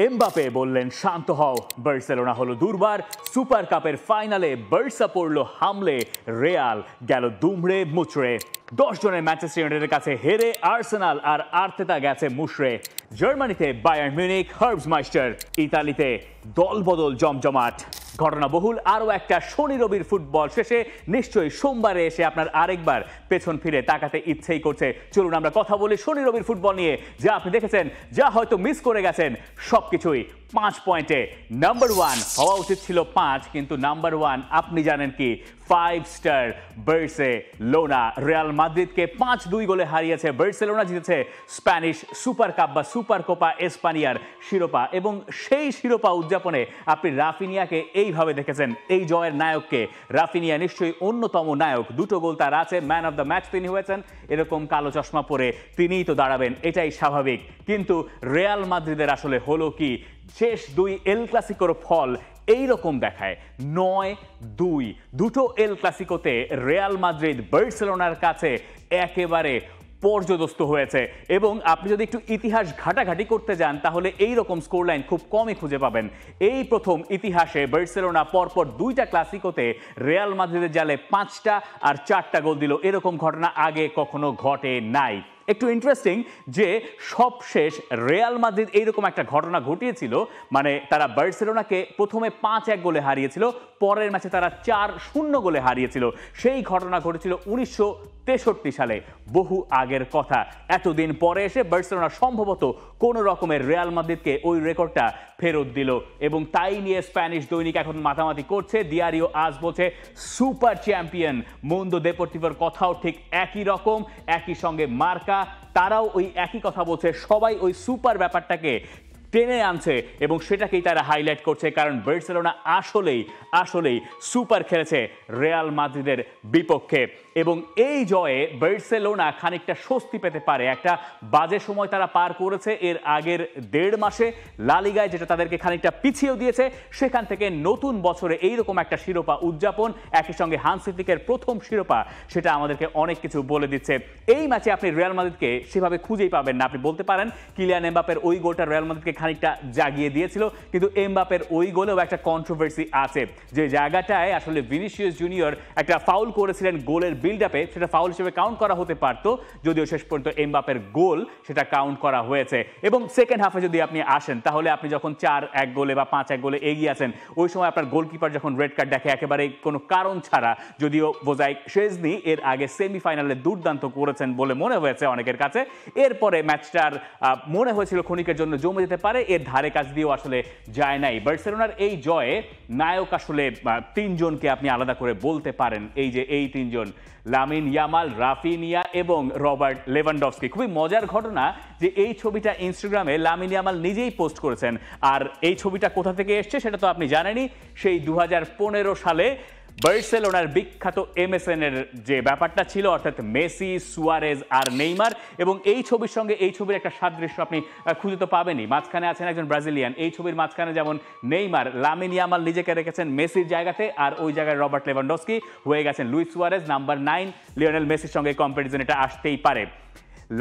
Mbappe বললেন শান্ত হও, Barcelona হলো দুর্বার, সুপার কাপের ফাইনালে বার্সা পড়লো হামলে, রিয়াল গেল দুমড়ে মুচড়ে। 10 জনের ম্যানচেস্টার ইউনাইটেডের কাছে হেরে আর্সেনাল আর আর্তেতা গেছে মুশড়ে। জার্মানিতে বায়ার্ন মিউনিখ হার্বসমাইস্টার, ইতালিতে দলবদল জমজমাট। ঘটনাবহুল আরও একটা শনি রবির ফুটবল শেষে নিশ্চয়ই সোমবারে এসে আপনার আরেকবার পেছন ফিরে তাকাতে ইচ্ছেই করছে। চলুন আমরা কথা বলি শনি রবির ফুটবল নিয়ে, যা আপনি দেখেছেন, যা হয়তো মিস করে গেছেন, সবকিছুই 5 পয়েন্টে। নাম্বার 1 হওয়া উচিত ছিল 5, কিন্তু নাম্বার 1 আপনি জানেন কি? 5 স্টার বার্সেলোনা রিয়াল মাদ্রিদকে 5-2 গোলে হারিয়েছে। বার্সেলোনা জিতেছে স্প্যানিশ সুপার কাপ বা সুপার কোপা এসপানিয়ার শিরোপা, এবং সেই শিরোপা উদযাপনে আপনি রাফিনিয়াকে এইভাবে দেখেছেন। এই জয়ের নায়ককে রাফিনিয়া নিশ্চয়ই অন্যতম নায়ক। 2টো গোল তার আছে, ম্যান অফ দ্য ম্যাচ তিনি হয়েছেন। এরকম কালো চশমা পরে তিনিই তো দাঁড়াবেন, এটাই স্বাভাবিক। কিন্তু রিয়াল মাদ্রিদের আসলে হলো কি? শেষ 2 এল ক্লাসিকোর ফল এইরকম দেখায় 9-2। 2টো এল ক্লাসিকোতে রিয়াল মাদ্রিদ বার্সেলোনার কাছে একেবারে পর্যদস্ত হয়েছে। এবং আপনি যদি একটু ইতিহাস ঘাটাঘাটি করতে যান, তাহলে এই রকম স্কোর লাইন খুব কমই খুঁজে পাবেন। এই প্রথম ইতিহাসে বার্সেলোনা পরপর 2টা ক্লাসিকোতে রিয়াল মাদ্রিদের জালে 5টা আর 4টা গোল দিল। এরকম ঘটনা আগে কখনো ঘটে নাই। একটু ইন্টারেস্টিং যে সবশেষ রিয়াল মাদ্রিদ এইরকম একটা ঘটনা ঘটিয়েছিল, মানে তারা বার্সেলোনাকে প্রথমে 5-1 গোলে হারিয়েছিল, পরের ম্যাচে তারা 4-0 গোলে হারিয়েছিল। সেই ঘটনা ঘটেছিল 1963 সালে, বহু আগের কথা। এতদিন পরে এসে বার্সেলোনা সম্ভবত কোনো রকমের রিয়াল মাদ্রিদকে ওই রেকর্ডটা ফেরত দিল, এবং তাই নিয়ে স্প্যানিশ দৈনিক এখন মাতামাতি করছে। দিয়ারিও আজ বলছে সুপার চ্যাম্পিয়ন। মুন্দো দেপোর্তিভোর কথাও ঠিক একই রকম, একই সঙ্গে মার্কা তারাও ওই একই কথা বলছে। সবাই ওই সুপার ব্যাপারটাকে টেনে আনছে এবং সেটাকেই তারা হাইলাইট করছে, কারণ বার্সেলোনা আসলেই সুপার খেলেছে রিয়াল মাদ্রিদের বিপক্ষে। এবং এই জয়ে বার্সেলোনা খানিকটা স্বস্তি পেতে পারে। একটা বাজে সময় তারা পার করেছে এর আগের 1.5 মাসে লা লিগায়, যেটা তাদেরকে খানিকটা পিছিয়েও দিয়েছে। সেখান থেকে নতুন বছরে এইরকম একটা শিরোপা উদযাপন, একই সঙ্গে হান্সি ফ্লিকের প্রথম শিরোপা, সেটা আমাদেরকে অনেক কিছু বলে দিচ্ছে। এই ম্যাচে আপনি রিয়াল মাদ্রিদকে সেভাবে খুঁজেই পাবেন না। আপনি বলতে পারেন কিলিয়ান এমবাপের ওই গোলটা রিয়াল মাদ্রিদকে খানিকটা জাগিয়ে দিয়েছিল, কিন্তু এমবাপের ওই গোলেও একটা কন্ট্রোভার্সি আছে। যে জায়গাটায় আসলে ভিনিসিয়াস জুনিয়র একটা ফাউল করেছিলেন গোলের বিল্ড আপে, সেটা ফাউল হিসেবে কাউন্ট করা হতে পারত, যদিও শেষ পর্যন্ত এমবাপের গোল সেটা কাউন্ট করা হয়েছে। এবং সেকেন্ড হাফে যদি আপনি আসেন, তাহলে আপনি যখন 4-1 গোলে বা 5-1 গোলে এগিয়ে আছেন, ওই সময় আপনার গোলকিপার যখন রেড কার্ড দেখে একেবারে কোনো কারণ ছাড়া, যদিও বোজাইক শেজনি এর আগে সেমিফাইনালে দুর্দান্ত করেছেন বলে মনে হয়েছে অনেকের কাছে, এরপরে ম্যাচটার মনে হয়েছিল ক্ষণিকের জন্য জমে যেতে পারে, এর ধারে কাছ দিয়েও আসলে যায় নাই। বার্সেলোনার এই জয়ে নায়ক আসলে 3 জনকে আপনি আলাদা করে বলতে পারেন। এই যে এই 3 জন, লামিন ইয়ামাল, রাফিনিয়া এবং রবার্ট লেভানডফস্কি। খুবই মজার ঘটনা যে এই ছবিটা ইনস্টাগ্রামে লামিন ইয়ামাল নিজেই পোস্ট করেছেন। আর এই ছবিটা কোথা থেকে এসছে সেটা তো আপনি জানেনই। সেই 2015 সালে বার্সেলোনার বিখ্যাত MSN এর যে ব্যাপারটা ছিল, অর্থাৎ মেসি, সুয়ারেজ আর নেইমার, এবং এই ছবির সঙ্গে এই ছবির একটা সাদৃশ্য আপনি খুঁজে তো পাবেনই। মাঝখানে আছেন একজন ব্রাজিলিয়ান, এই ছবির মাঝখানে যেমন নেইমার, লামিন ইয়ামাল নিজেকে রেখেছেন মেসির জায়গাতে, আর ওই জায়গায় রবার্ট লেভানডস্কি হয়ে গেছেন লুইস সুয়ারেজ। নাম্বার 9 লিওনেল মেসির সঙ্গে কম্প্যারিজন এটা আসতেই পারে।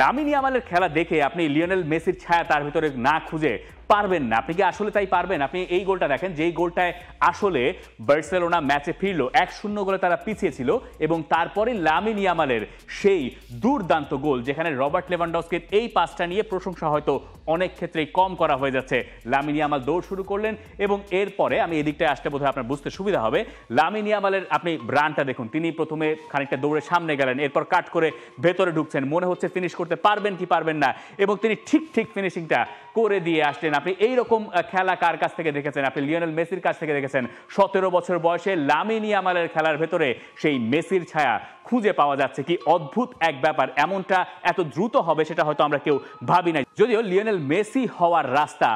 লামিন ইয়ামালের খেলা দেখে আপনি লিওনেল মেসির ছায়া তার ভিতরে না খুঁজে পারবেন না। আপনি কি আসলে তাই পারবেন? আপনি এই গোলটা দেখেন, যেই গোলটায় আসলে বার্সেলোনা ম্যাচে ফিরল, 1-0 গোলে তারা পিছিয়ে ছিল, এবং তারপরে লামিন ইয়ামালের সেই দুর্দান্ত গোল, যেখানে রবার্ট লেভানডস্কির এই পাসটা নিয়ে প্রশংসা হয়তো অনেক ক্ষেত্রেই কম করা হয়ে যাচ্ছে। লামিন ইয়ামাল দৌড় শুরু করলেন, এবং এরপরে আমি এদিকটায় আসতে বোধহয় আপনার বুঝতে সুবিধা হবে। লামিন ইয়ামালের আপনি রানটা দেখুন, তিনি প্রথমে খানিকটা দৌড়ে সামনে গেলেন, এরপর কাট করে ভেতরে ঢুকছেন, মনে হচ্ছে ফিনিশ করতে পারবেন কি পারবেন না, এবং তিনি ঠিক ফিনিশিংটা করে দিয়ে আসলেন। আপনি এইরকম খেলা কার কাছ থেকে দেখেছেন? আপনি লিওনেল মেসির কাছ থেকে দেখেছেন। 17 বছর বয়সে লামিন ইয়ামালের খেলার ভেতরে সেই মেসির ছায়া খুঁজে পাওয়া যাচ্ছে। কি অদ্ভুত এক ব্যাপার! এমনটা এত দ্রুত হবে সেটা হয়তো আমরা কেউ ভাবি নাই। যদিও লিওনেল মেসি হওয়ার রাস্তা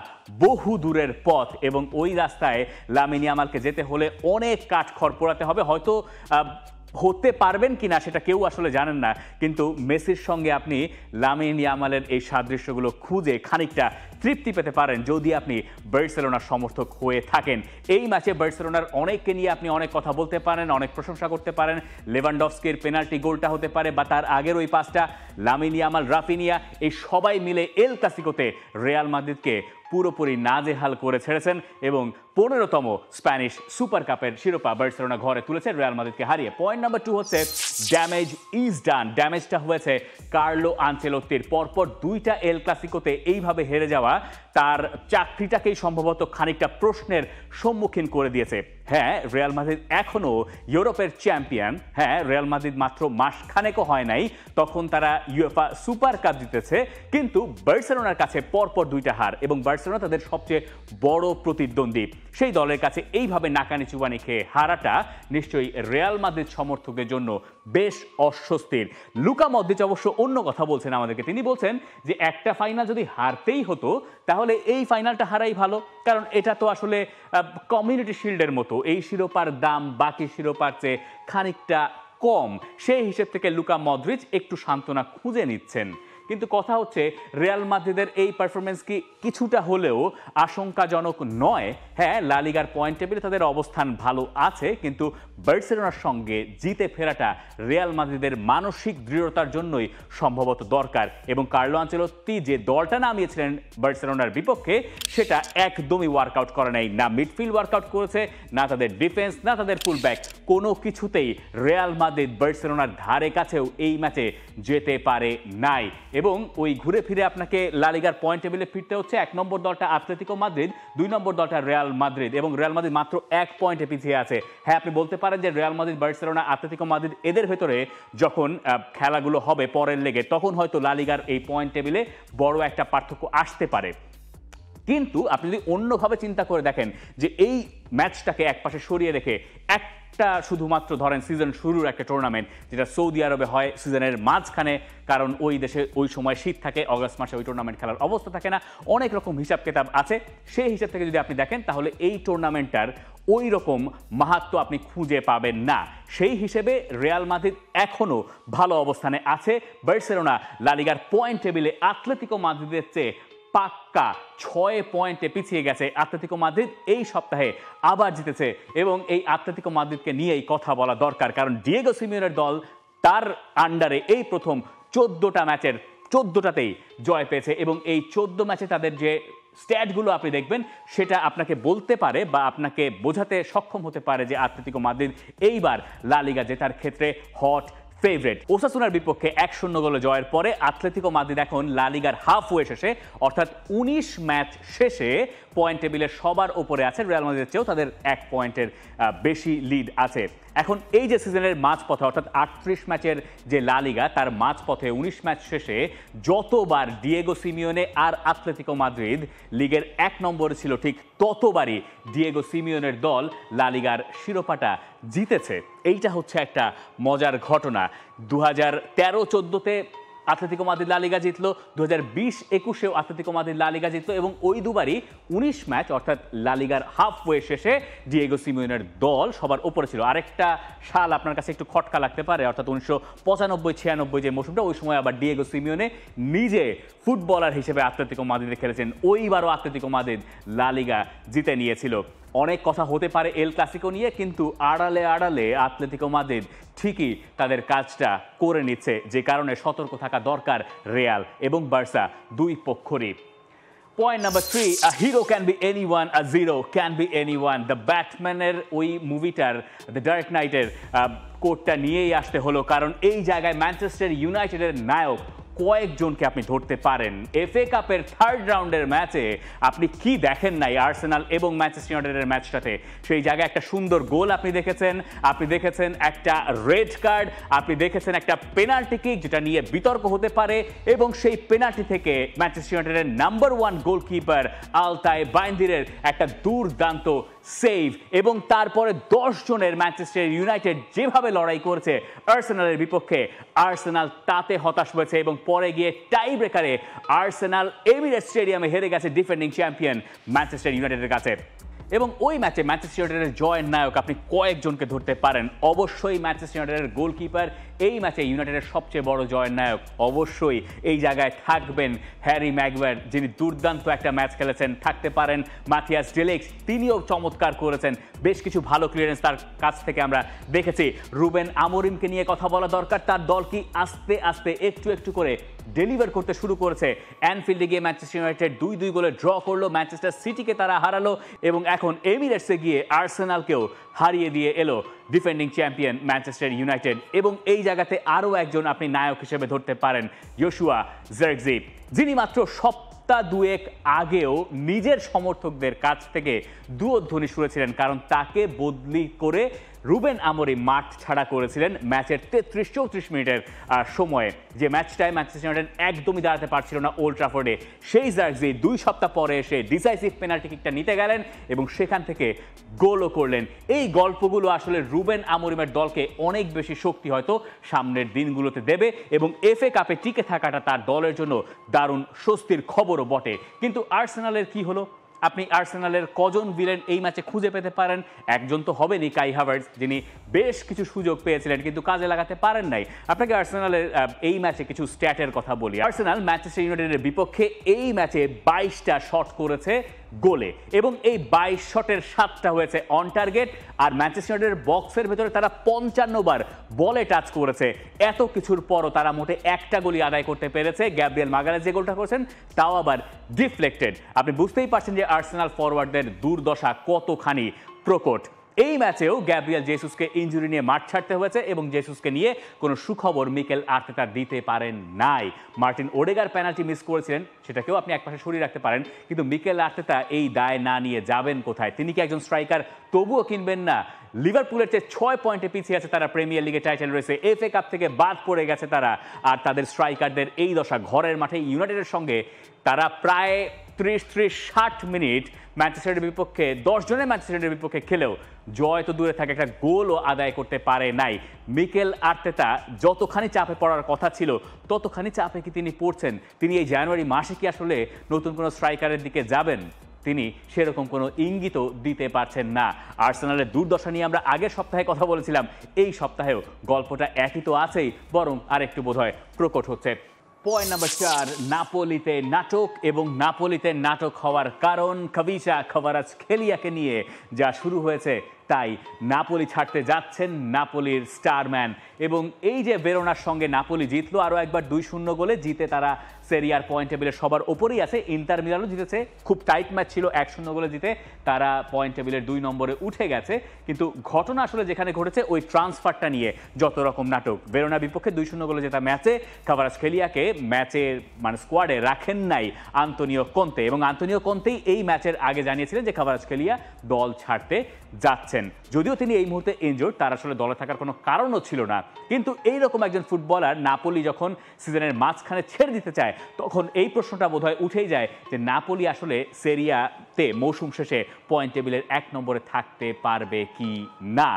বহু দূরের পথ, এবং ওই রাস্তায় লামিন ইয়ামালকে যেতে হলে অনেক কাঠখড় পোড়াতে হবে। হয়তো হতে পারবেন কিনা সেটা কেউ আসলে জানেন না, কিন্তু মেসির সঙ্গে আপনি লামিন ইয়ামালের এই সাদৃশ্যগুলো খুঁজে খানিকটা তৃপ্তি পেতে পারেন যদি আপনি বার্সেলোনার সমর্থক হয়ে থাকেন। এই ম্যাচে বার্সেলোনার অনেককে নিয়ে আপনি অনেক কথা বলতে পারেন, অনেক প্রশংসা করতে পারেন। লেভানডফস্কির পেনাল্টি গোলটা হতে পারে, বা তার আগের ওই পাসটা, লামিন ইয়ামাল, রাফিনিয়া, এই সবাই মিলে এল ক্লাসিকোতে রিয়াল মাদ্রিদকে পুরোপুরি নাজেহাল করে ছেড়েছেন এবং 15তম স্প্যানিশ সুপার কাপের শিরোপা বার্সেলোনা ঘরে তুলেছে রিয়াল মাদ্রিদকে হারিয়ে। পয়েন্ট নাম্বার 2 হচ্ছে ড্যামেজ ইজ ডান। ড্যামেজটা হয়েছে কার্লো আনচেলত্তির। পরপর 2টা এল ক্লাসিকোতে এইভাবে হেরে যাওয়া তার চাকরিটাকেই সম্ভবত খানিকটা প্রশ্নের সম্মুখীন করে দিয়েছে। হ্যাঁ, রিয়াল মাদ্রিদ এখনও ইউরোপের চ্যাম্পিয়ন। হ্যাঁ, রিয়াল মাদ্রিদ মাত্র মাসখানেকও হয় নাই তখন তারা ইউএফা সুপার কাপ জিতেছে, কিন্তু বার্সেলোনার কাছে পরপর 2টা হার এবং বার্সেলোনা তাদের সবচেয়ে বড় প্রতিদ্বন্দ্বী সেই দলের কাছে এইভাবে নাকানি চুবানি খেয়ে হারাটা নিশ্চয়ই রিয়াল মাদ্রিদ সমর্থকদের জন্য বেশ অস্বস্তির। লুকা মদ্রিচ অবশ্য অন্য কথা বলছেন আমাদেরকে। তিনি বলছেন যে একটা ফাইনাল যদি হারতেই হতো তাহলে এই ফাইনালটা হারাই ভালো, কারণ এটা তো আসলে কমিউনিটি শিল্ডের মতো, এই শিরোপার দাম বাকি শিরোপার চেয়ে খানিকটা কম। সেই হিসেব থেকে লুকা মদ্রিচ একটু সান্ত্বনা খুঁজে নিচ্ছেন। কিন্তু কথা হচ্ছে রিয়াল মাদ্রিদের এই পারফরমেন্স কি কিছুটা হলেও আশঙ্কাজনক নয়? হ্যাঁ, লা লিগার পয়েন্ট টেবিলে তাদের অবস্থান ভালো আছে, কিন্তু বার্সেলোনার সঙ্গে জিতে ফেরাটা রিয়াল মাদ্রিদের মানসিক দৃঢ়তার জন্যই সম্ভবত দরকার। এবং কার্লো আনচেলত্তি যে দলটা নামিয়েছিলেন বার্সেলোনার বিপক্ষে সেটা একদমই ওয়ার্কআউট করে নাই। না মিডফিল্ড ওয়ার্কআউট করেছে, না তাদের ডিফেন্স, না তাদের ফুলব্যাক, কোনো কিছুতেই রিয়াল মাদ্রিদ বার্সেলোনার ধারে কাছেও এই ম্যাচে যেতে পারে নাই। এবং ওই ঘুরে ফিরে আপনাকে লা লিগার পয়েন্ট টেবিলে ফিরতে হচ্ছে। 1 নম্বর দলটা আতলেতিকো মাদ্রিদ, 2 নম্বর দলটা রিয়াল মাদ্রিদ, এবং রিয়াল মাদ্রিদ মাত্র 1 পয়েন্টে পিছিয়ে আছে। হ্যাঁ, আপনি বলতে পারেন যে Real Madrid, Barcelona, Atletico Madrid এদের ভেতরে যখন খেলাগুলো হবে পরের লেগে তখন হয়তো লা লিগার এই পয়েন্ট টেবিলে বড় একটা পার্থক্য আসতে পারে। কিন্তু আপনি যদি অন্যভাবে চিন্তা করে দেখেন যে এই ম্যাচটাকে একপাশে সরিয়ে রেখে একটা শুধুমাত্র ধরেন সিজন শুরুর একটা টুর্নামেন্ট যেটা সৌদি আরবে হয় সিজনের মাঝখানে, কারণ ওই দেশে ওই সময় শীত থাকে, অগস্ট মাসে ওই টুর্নামেন্ট খেলার অবস্থা থাকে না, অনেক রকম হিসাব কিতাব আছে। সেই হিসাব থেকে যদি আপনি দেখেন তাহলে এই টুর্নামেন্টটার ওই রকম মাহাত্ম্য আপনি খুঁজে পাবেন না। সেই হিসেবে রিয়াল মাদ্রিদ এখনও ভালো অবস্থানে আছে। বার্সেলোনা লা লিগার পয়েন্ট টেবিলে আতলেতিকো মাদ্রিদের চেয়ে পাক্কা 6 পয়েন্টে পিছিয়ে গেছে। আতলেতিকো মাদ্রিদ এই সপ্তাহে আবার জিতেছে এবং এই আতলেতিকো মাদ্রিদকে নিয়েই কথা বলা দরকার, কারণ ডিয়েগো সিমিওনের দল তার আন্ডারে এই প্রথম 14টা ম্যাচের 14টাতেই জয় পেয়েছে এবং এই 14 ম্যাচে তাদের যে স্ট্যাটগুলো আপনি দেখবেন সেটা আপনাকে বলতে পারে বা আপনাকে বোঝাতে সক্ষম হতে পারে যে আতলেতিকো মাদ্রিদ এইবার লা লিগা জেতার ক্ষেত্রে হট ফেভারিট। ওসাসুনার বিপক্ষে 1-0 গোলে জয়ের পরে আতলেতিকো মাদ্রিদ এখন লা লিগার হাফওয়ে শেষে অর্থাৎ 19 ম্যাচ শেষে পয়েন্ট টেবিলের সবার উপরে আছে। রিয়াল মাদ্রিদের চেয়েও তাদের 1 পয়েন্টের বেশি লিড আছে। এখন এই যে সিজনের মাঝপথে অর্থাৎ 38 ম্যাচের যে লা লিগা তার মাঝপথে 19 ম্যাচ শেষে যতবার ডিয়েগো সিমিওনে আর আতলেতিকো মাদ্রিদ লিগের 1 নম্বরে ছিল ঠিক ততবারই ডিয়েগো সিমিওনের দল লা লিগার শিরোপাটা জিতেছে। এইটা হচ্ছে একটা মজার ঘটনা। 2013-14তে আতলেতিকো মাদ্রিদ লা লিগা জিতলো, 2020-21-এও আতলেতিকো মাদ্রিদ লা লিগা জিতলো এবং ওই দুবারই 19 ম্যাচ অর্থাৎ লা লিগার হাফওয়ে শেষে ডিয়েগো সিমিওনের দল সবার উপরে ছিল। আরেকটা সাল আপনার কাছে একটু খটকা লাগতে পারে, অর্থাৎ 1995-96 যে মৌসুমটা, ওই সময় আবার ডিয়েগো সিমিওনে নিজে ফুটবলার হিসেবে আতলেতিকো মাদ্রিদে খেলেছেন। ওইবারও আতলেতিকো মাদ্রিদ লা লিগা জিতে নিয়েছিল। অনেক কথা হতে পারে এল ক্লাসিকো নিয়ে, কিন্তু আড়ালে আড়ালে আতলেতিকো মাদ্রিদ ঠিকই তাদের কাজটা করে নিচ্ছে, যে কারণে সতর্ক থাকা দরকার রিয়াল এবং বার্সা দুই পক্ষরই। Point number 3, a hero can be anyone, a zero can be anyone. The ব্যাটম্যানের ওই মুভিটার দ্য ডার্ক নাইটের কোটটা নিয়েই আসতে হলো, কারণ এই জায়গায় ম্যানচেস্টার ইউনাইটেডের নায়ক কয়েকজনকে আপনি ধরতে পারেন। এফএ কাপের 3rd রাউন্ডের ম্যাচে আপনি কি দেখেন নাই আর্সেনাল এবং ম্যানচেস্টার ইউনাইটেডের ম্যাচটাতে? সেই জায়গায় একটা সুন্দর গোল আপনি দেখেছেন একটা রেড কার্ড, আপনি দেখেছেন একটা পেনাল্টি কিক যেটা নিয়ে বিতর্ক হতে পারে, এবং সেই পেনাল্টি থেকে ম্যানচেস্টার ইউনাইটেডের নাম্বার 1 গোলকিপার আলতাই বাইন্দিরের একটা দুর্দান্ত সেভ, এবং তারপরে 10 জনের ম্যানচেস্টার ইউনাইটেড যেভাবে লড়াই করেছে আর্সেনালের বিপক্ষে, আর্সেনাল তাতে হতাশ হয়েছে এবং পরে গিয়ে টাই ব্রেকারে আর্সেনাল এমিরেটস স্টেডিয়ামে হেরে গেছে ডিফেন্ডিং চ্যাম্পিয়ন ম্যানচেস্টার ইউনাইটেডের কাছে। এবং ওই ম্যাচে ম্যানচেস্টার ইউনাইটেডের জয়ের নায়ক আপনি কয়েকজনকে ধরতে পারেন। অবশ্যই ম্যানচেস্টার ইউনাইটেডের গোলকিপার এই ম্যাচে ইউনাইটেডের সবচেয়ে বড় জয়ের নায়ক। অবশ্যই এই জায়গায় থাকবেন হ্যারি ম্যাগুয়ার, যিনি দুর্দান্ত একটা ম্যাচ খেলেছেন। থাকতে পারেন মাথিয়াস ডে লিক্ট, তিনিও চমৎকার করেছেন, বেশ কিছু ভালো ক্লিয়ারেন্স তার কাছ থেকে আমরা দেখেছি। রুবেন আমোরিমকে নিয়ে কথা বলা দরকার, তার দল কি আস্তে আস্তে একটু একটু করে ডেলিভার করতে শুরু করেছে। অ্যানফিল্ডে গিয়ে ম্যানচেস্টার ইউনাইটেড 2-2 গোলে ড্র করলো, ম্যানচেস্টার সিটিকে তারা হারালো এবং এখন এমিরেটসে গিয়ে আর্সেনালকেও হারিয়ে দিয়ে এলো ডিফেন্ডিং চ্যাম্পিয়ন ম্যানচেস্টার ইউনাইটেড। এবং এই জায়গাতে আরও একজন আপনি নায়ক হিসেবে ধরতে পারেন, জোশুয়া জিরকজি, যিনি মাত্র সপ্তাহ দুয়েক আগেও নিজের সমর্থকদের কাছ থেকে দুয়োধ্বনি শুনেছিলেন, কারণ তাকে বদলি করে রুবেন আমোরিম মাঠ ছাড়া করেছিলেন ম্যাচের 33-34 মিনিটের সময়ে, যে ম্যাচটায় ম্যানচেস্টার ইউনাইটেড একদমই দাঁড়াতে পারছিল না ওল্ড ট্রাফোর্ডে। সেই জিরকজি 2 সপ্তাহ পরে এসে ডিসাইসিভ পেনাল্টি কিকটা নিতে গেলেন এবং সেখান থেকে গোলও করলেন। এই গল্পগুলো আসলে রুবেন আমোরিমের দলকে অনেক বেশি শক্তি হয়তো সামনের দিনগুলোতে দেবে এবং এফএ কাপে টিকে থাকাটা তার দলের জন্য দারুণ স্বস্তির খবরও বটে। কিন্তু আর্সেনালের কি হলো? আপনি আর্সেনালের কজন ভিলেন এই ম্যাচে খুঁজে পেতে পারেন? একজন তো হবেনই, কাই হাভার্টজ, যিনি বেশ কিছু সুযোগ পেয়েছিলেন কিন্তু কাজে লাগাতে পারেন নাই। আপনাকে আর্সেনালের এই ম্যাচে কিছু স্ট্যাটের কথা বলি। আর্সেনাল ম্যানচেস্টার ইউনাইটেডের বিপক্ষে এই ম্যাচে 22টা শট করেছে গোলে এবং এই 22 শটের 7টা হয়েছে অন টার্গেট। আর ম্যানচেস্টার ইউনাইটেডের বক্সের ভেতরে তারা 55 বার বলে টাচ করেছে। এত কিছুর পরও তারা মোটে একটা গোলই আদায় করতে পেরেছে। গ্যাব্রিয়েল মাগালেস যে গোলটা করেছেন তাও আবার ডিফ্লেক্টেড। আপনি বুঝতেই পারছেন যে আর্সেনাল ফরওয়ার্ডদের দুর্দশা কতখানি প্রকট। এই ম্যাচেও গ্যাব্রিয়েল জেসুসকে ইনজুরি নিয়ে মাঠ ছাড়তে হয়েছে এবং জেসুসকে নিয়ে কোনো সুখবর মিকেল আর্তেতা দিতে পারেন নাই। মার্টিন ওডেগার পেনাল্টি মিস করেছিলেন, সেটাকেও আপনি একপাশে সরিয়ে রাখতে পারেন, কিন্তু মিকেল আর্তেতা এই দায় না নিয়ে যাবেন কোথায়? তিনি কি একজন স্ট্রাইকার তবুও কিনবেন না? লিভারপুলের চেয়ে 6 পয়েন্টে পিছিয়ে আছে তারা প্রিমিয়ার লিগে টাইটেল রয়েছে, এফএ কাপ থেকে বাদ পড়ে গেছে তারা। আর তাদের স্ট্রাইকারদের এই দশা, ঘরের মাঠে ইউনাইটেডের সঙ্গে তারা প্রায় 30-60 মিনিট ম্যানচেস্টারের বিপক্ষে 10 জনের ম্যানচেস্টারের বিপক্ষে খেলেও জয় তো দূরে থাকে, একটা গোলও আদায় করতে পারে নাই। মিকেল আর্তেতা যতখানি চাপে পড়ার কথা ছিল ততখানি চাপে কি তিনি পড়ছেন? তিনি এই জানুয়ারি মাসে কি আসলে নতুন কোনো স্ট্রাইকারের দিকে যাবেন? তিনি সেরকম কোনো ইঙ্গিতও দিতে পারছেন না। আর্সেনালের দুর্দশা নিয়ে আমরা আগের সপ্তাহে কথা বলেছিলাম, এই সপ্তাহেও গল্পটা একই তো আছেই, বরং আরেকটু বোধহয় প্রকট হচ্ছে। পয়েন্ট নাম্বার 4, নাপোলিতে নাটক। এবং নাপোলিতে নাটক হওয়ার কারণ খাভিচা ক্ভারাৎসখেলিয়াকে নিয়ে যা শুরু হয়েছে তাই নাপোলি ছাড়তে যাচ্ছেন নাপোলির স্টারম্যান। এবং এই যে ভেরোনার সঙ্গে নাপোলি জিতলো আরও একবার 2-0 গোলে, জিতে তারা সেরিয়ার পয়েন্ট টেবিলের সবার ওপরেই আছে। ইন্টার মিলানও জিতেছে, খুব টাইট ম্যাচ ছিল, 1-0 গোলে জিতে তারা পয়েন্ট টেবিলের 2 নম্বরে উঠে গেছে। কিন্তু ঘটনা আসলে যেখানে ঘটেছে ওই ট্রান্সফারটা নিয়ে যত রকম নাটক। ভেরোনার বিপক্ষে 2-0 গোলে জেতা ম্যাচে ক্ভারাৎসখেলিয়াকে ম্যাচের স্কোয়াডে রাখেন নাই আন্তোনিও কোন্তে, এবং আন্তোনিও কোন্তেই এই ম্যাচের আগে জানিয়েছিলেন যে ক্ভারাৎসখেলিয়া দল ছাড়তে যাচ্ছেন। যদিও তিনি এই মুহূর্তে ইনজোর্ড, তার আসলে দলে থাকার কোনো কারণও ছিল না। কিন্তু এইরকম একজন ফুটবলার নাপোলি যখন সিজনের মাঝখানে ছেড়ে দিতে চায় তখন এই প্রশ্নটা বোধহয় উঠেই যায় যে নাপোলি আসলে সেরিয়াতে মৌসুম শেষে পয়েন্ট টেবিলের 1 নম্বরে থাকতে পারবে কি না।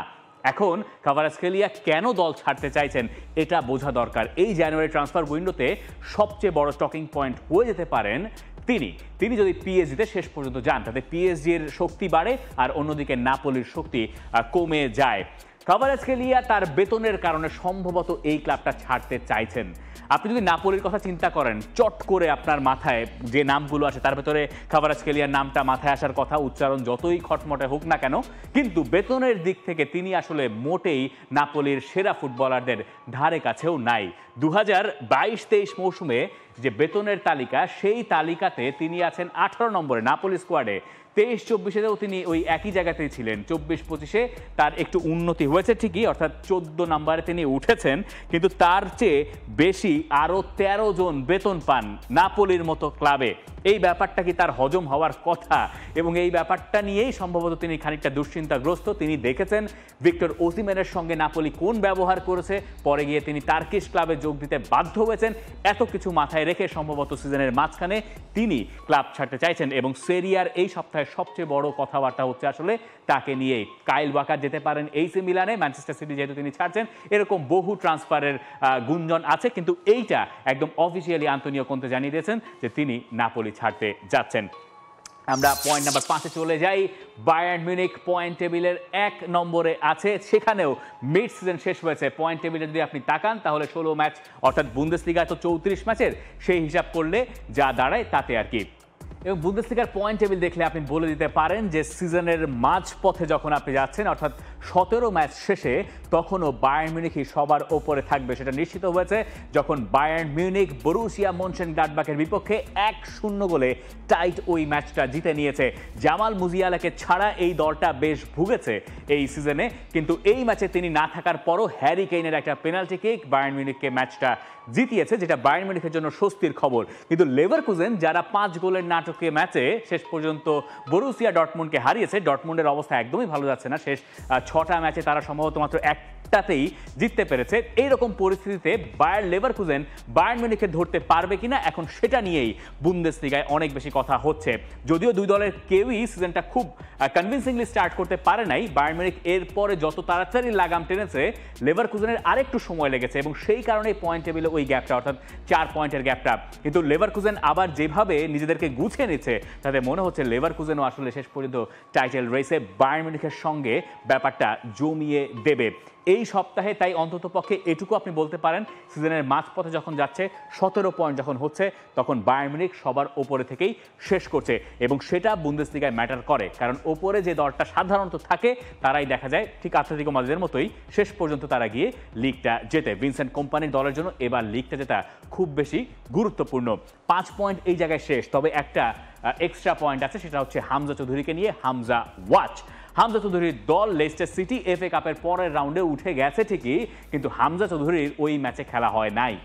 এখন ক্ভারাৎসখেলিয়া কেন দল ছাড়তে চাইছেন এটা বোঝা দরকার। এই জানুয়ারি ট্রান্সফার উইন্ডোতে সবচেয়ে বড় টকিং পয়েন্ট হয়ে যেতে পারেন তিনি যদি পিএসজিতে শেষ পর্যন্ত যান, তাতে পিএসজির শক্তি বাড়ে আর অন্যদিকে নাপোলির শক্তি কমে যায়। ক্ভারাৎসখেলিয়া তার বেতনের কারণে সম্ভবত এই ক্লাবটা ছাড়তে চাইছেন। আপনি যদি নাপোলির কথা চিন্তা করেন, চট করে আপনার মাথায় যে নামগুলো আসে তার ভেতরে ক্ভারাৎসখেলিয়ার নামটা মাথায় আসার কথা, উচ্চারণ যতই খটমটে হোক না কেন। কিন্তু বেতনের দিক থেকে তিনি আসলে মোটেই নাপোলির সেরা ফুটবলারদের ধারে কাছেও নাই। 2022-23 মৌসুমে যে বেতনের তালিকা, সেই তালিকাতে তিনি আছেন 18 নম্বরে নাপোলি স্কোয়াডে। 23-24-এও তিনি ওই একই জায়গাতেই ছিলেন। 24-25-এ তার একটু উন্নতি হয়েছে ঠিকই, অর্থাৎ 14 নম্বরে তিনি উঠেছেন, কিন্তু তার চেয়ে বেশি আরও 13 জন বেতন পান নাপোলির মতো ক্লাবে। এই ব্যাপারটা কি তার হজম হওয়ার কথা? এবং এই ব্যাপারটা নিয়েই সম্ভবত তিনি খানিকটা দুশ্চিন্তাগ্রস্ত। তিনি দেখেছেন ভিক্টর ওসিমেনের সঙ্গে নাপোলি কোন ব্যবহার করেছে, পরে গিয়ে তিনি টার্কিশ ক্লাবে যোগ দিতে বাধ্য হয়েছেন। এত কিছু মাথায় রেখে সম্ভবত সিজনের মাঝখানে তিনি ক্লাব ছাড়তে চাইছেন। এবং সেরিয়ার এই সপ্তাহে সবচেয়ে বড় কথাবার্তা হচ্ছে আসলে তাকে নিয়েই। কাইল ওয়াকার যেতে পারেন এইসি মিলানে, ম্যানচেস্টার সিটি যেহেতু তিনি ছাড়ছেন, এরকম বহু ট্রান্সফারের গুঞ্জন আছে, কিন্তু এইটা একদম অফিসিয়ালি আন্তোনিও কোন্তে জানিয়ে দিয়েছেন যে তিনি নাপোলি ছাড়তে যাচ্ছেন। আমরা পয়েন্ট নাম্বার 5-এ চলে যাই। বায়ার্ন মিউনিখ পয়েন্ট টেবিলের 1 নম্বরে আছে। সেখানেও মিড সিজন শেষ হয়েছে। পয়েন্ট টেবিলে যদি আপনি তাকান তাহলে 16 ম্যাচ, অর্থাৎ বুন্দেসলিগা তো 34 ম্যাচের, সেই হিসাব করলে যা দাঁড়ায় তাতে আর কি এবং বুন্দেসলিগার পয়েন্ট টেবিল দেখলে আপনি বলে দিতে পারেন যে সিজনের মাঝপথে যখন আপনি যাচ্ছেন, অর্থাৎ 17 ম্যাচ শেষে, তখনও বায়ার্ন মিউনিখই সবার ওপরে থাকবে সেটা নিশ্চিত হয়েছে যখন বায়ার্ন মিউনিখ বরুসিয়া মনচেনগ্লাডবাখের বিপক্ষে 1-0 গোলে টাইট ওই ম্যাচটা জিতে নিয়েছে। জামাল মুজিয়ালাকে ছাড়া এই দলটা বেশ ভুগেছে এই সিজনে, কিন্তু এই ম্যাচে তিনি না থাকার পরও হ্যারি কেইনের একটা পেনাল্টি কিক বায়ার্ন মিউনিখকে ম্যাচটা জিতিয়েছে, যেটা বায়ার্ন মিউনিখের জন্য স্বস্তির খবর। কিন্তু লেভারকুজেন যারা 5 গোলের নাটকীয় ম্যাচে শেষ পর্যন্ত বরুসিয়া ডর্টমুন্ডকে হারিয়েছে, ডর্টমুন্ডের অবস্থা একদমই ভালো যাচ্ছে না। শেষ 6টা ম্যাচে তারা সম্ভবত মাত্র একটাতেই জিততে পেরেছে। এইরকম পরিস্থিতিতে বায়ার লেভারকুজেন বায়ার্ন মিউনিখকে ধরতে পারবে কিনা, এখন সেটা নিয়েই বুন্দেসলিগায় অনেক বেশি কথা হচ্ছে। যদিও দুই দলের কেউই সিজনটা খুব কনভিন্সিংলি স্টার্ট করতে পারে নাই, বায়ার্ন মিউনিখ এরপরে যত তাড়াতাড়ি লাগাম টেনেছে, লেভারকুজেনের আরেকটু সময় লেগেছে এবং সেই কারণেই পয়েন্ট টেবিলে ওই গ্যাপটা, অর্থাৎ 4 পয়েন্টের গ্যাপটা। কিন্তু লেভারকুজেন আবার যেভাবে নিজেদেরকে গুছিয়ে নিচ্ছে, তাতে মনে হচ্ছে লেভারকুজেনও আসলে শেষ পর্যন্ত টাইটেল রেসে বায়ার্ন মিউনিখের সঙ্গে ব্যাপারটা জমিয়ে দেবে এই সপ্তাহে। তাই অন্ততপক্ষে এটুকু আপনি বলতে পারেন, সিজনের মাঝপথে যখন যাচ্ছে, 17 পয়েন্ট যখন হচ্ছে, তখন বায়ার্ন মিউনিখ সবার ওপরে থেকেই শেষ করছে এবং সেটা বুন্দেসলিগায় ম্যাটার করে। কারণ ওপরে যে দলটা সাধারণত থাকে তারাই দেখা যায় ঠিক আতলেতিকো মাদ্রিদের মতোই শেষ পর্যন্ত তারা গিয়ে লিগটা জেতে। ভিনসেন্ট কোম্পানির দলের জন্য এবার লিগটা জেতা খুব বেশি গুরুত্বপূর্ণ। 5 পয়েন্ট এই জায়গায় শেষ, তবে একটা এক্সট্রা পয়েন্ট আছে, সেটা হচ্ছে হামজা চৌধুরীকে নিয়ে। হামজা ওয়াচ, হামজা চৌধুরীর দল লেস্টার সিটি এফএ কাপের পরের রাউন্ডে উঠে গেছে ঠিকই, কিন্তু হামজা চৌধুরীর ওই ম্যাচে খেলা হয় নাই।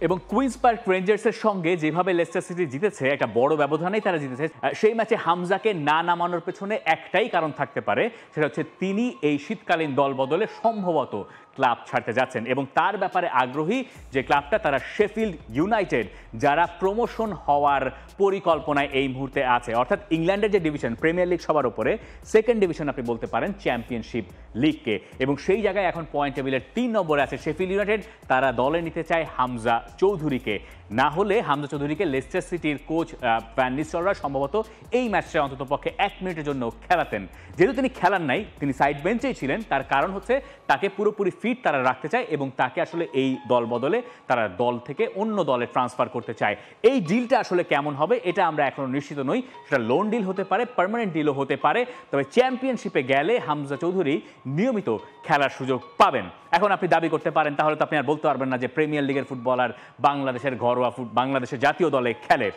এবং কুইন্স পার্ক রেঞ্জার্সের সঙ্গে যেভাবে লেস্টার সিটি জিতেছে, একটা বড় ব্যবধানেই তারা জিতেছে, সেই ম্যাচে হামজাকে না নামানোর পেছনে একটাই কারণ থাকতে পারে, সেটা হচ্ছে তিনি এই শীতকালীন দল বদলে সম্ভবত ক্লাব ছাড়তে যাচ্ছেন এবং তার ব্যাপারে আগ্রহী যে ক্লাবটা, তারা শেফিল্ড ইউনাইটেড, যারা প্রমোশন হওয়ার পরিকল্পনায় এই মুহূর্তে আছে। অর্থাৎ ইংল্যান্ডের যে ডিভিশন, প্রিমিয়ার লিগ সবার উপরে, সেকেন্ড ডিভিশন আপনি বলতে পারেন চ্যাম্পিয়নশিপ লিগকে, এবং সেই জায়গায় এখন পয়েন্ট টেবিলের 3 নম্বরে আছে শেফিল্ড ইউনাইটেড। তারা দলে নিতে চায় হামজা চৌধুরীকে, না হলে হামজা চৌধুরীকে লেস্টার সিটির কোচ ভ্যান নিস্টেলরয় সম্ভবত এই ম্যাচটা অন্ততপক্ষে 1 মিনিটের জন্য খেলাতেন। যেহেতু তিনি খেলান নাই, তিনি সাইড বেঞ্চেই ছিলেন, তার কারণ হচ্ছে তাকে পুরোপুরি ফিট তারা রাখতে চায় এবং তাকে আসলে এই দল বদলে তারা দল থেকে অন্য দলে ট্রান্সফার করতে চায়। এই ডিলটা আসলে কেমন হবে এটা আমরা এখনো নিশ্চিত নই, সেটা লোন ডিল হতে পারে, পার্মানেন্ট ডিলও হতে পারে। তবে চ্যাম্পিয়নশিপে গেলে হামজা চৌধুরী নিয়মিত খেলার সুযোগ পাবেন। এখন আপনি দাবি করতে পারেন, তাহলে তো আপনি আর বলতে পারবেন না যে প্রিমিয়ার লিগের ফুটবলার বাংলাদেশের ঘরোয়া বাংলাদেশের জাতীয় দলে খেলে।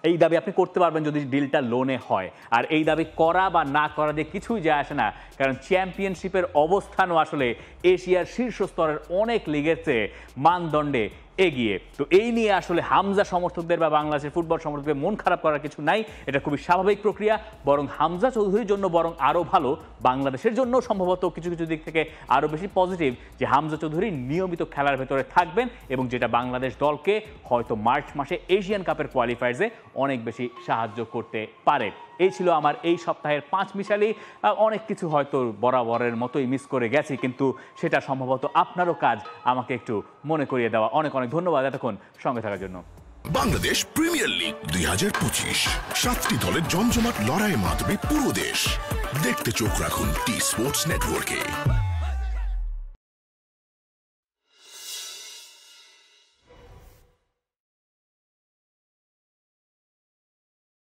এই দাবি আপনি করতে পারবেন যদি ডিলটা লোনে হয়, আর এই দাবি করা বা না করা দিয়ে কিছুই যায় আসে না, কারণ চ্যাম্পিয়নশিপের অবস্থানও আসলে এশিয়ার শীর্ষ স্তরের অনেক লিগের চেয়ে মানদণ্ডে এগিয়ে। তো এই নিয়ে আসলে হামজা সমর্থকদের বা বাংলাদেশের ফুটবল সমর্থকদের মন খারাপ করার কিছু নাই, এটা খুবই স্বাভাবিক প্রক্রিয়া। বরং হামজা চৌধুরীর জন্য বরং আরও ভালো, বাংলাদেশের জন্য সম্ভবত কিছু কিছু দিক থেকে আরও বেশি পজিটিভ যে হামজা চৌধুরী নিয়মিত খেলার ভেতরে থাকবেন এবং যেটা বাংলাদেশ দলকে হয়তো মার্চ মাসে এশিয়ান কাপের কোয়ালিফায়ার্সে অনেক বেশি সাহায্য করতে পারে। এই ছিল আমার এই সপ্তাহের 5 মিশালি। অনেক কিছু হয়তো বরাবরের মতোই মিস করে গেছি, কিন্তু সেটা সম্ভবত আপনারও কাজ আমাকে একটু মনে করিয়ে দেওয়া। অনেক অনেক ধন্যবাদ এতক্ষণ সঙ্গে থাকার জন্য। বাংলাদেশ প্রিমিয়ার লিগ 2025, 7টি দলের জমজমাট লড়াইয়ের মাধ্যমে পুরো দেশ দেখতে চোখ রাখুন টি স্পোর্টস নেটওয়ার্কে।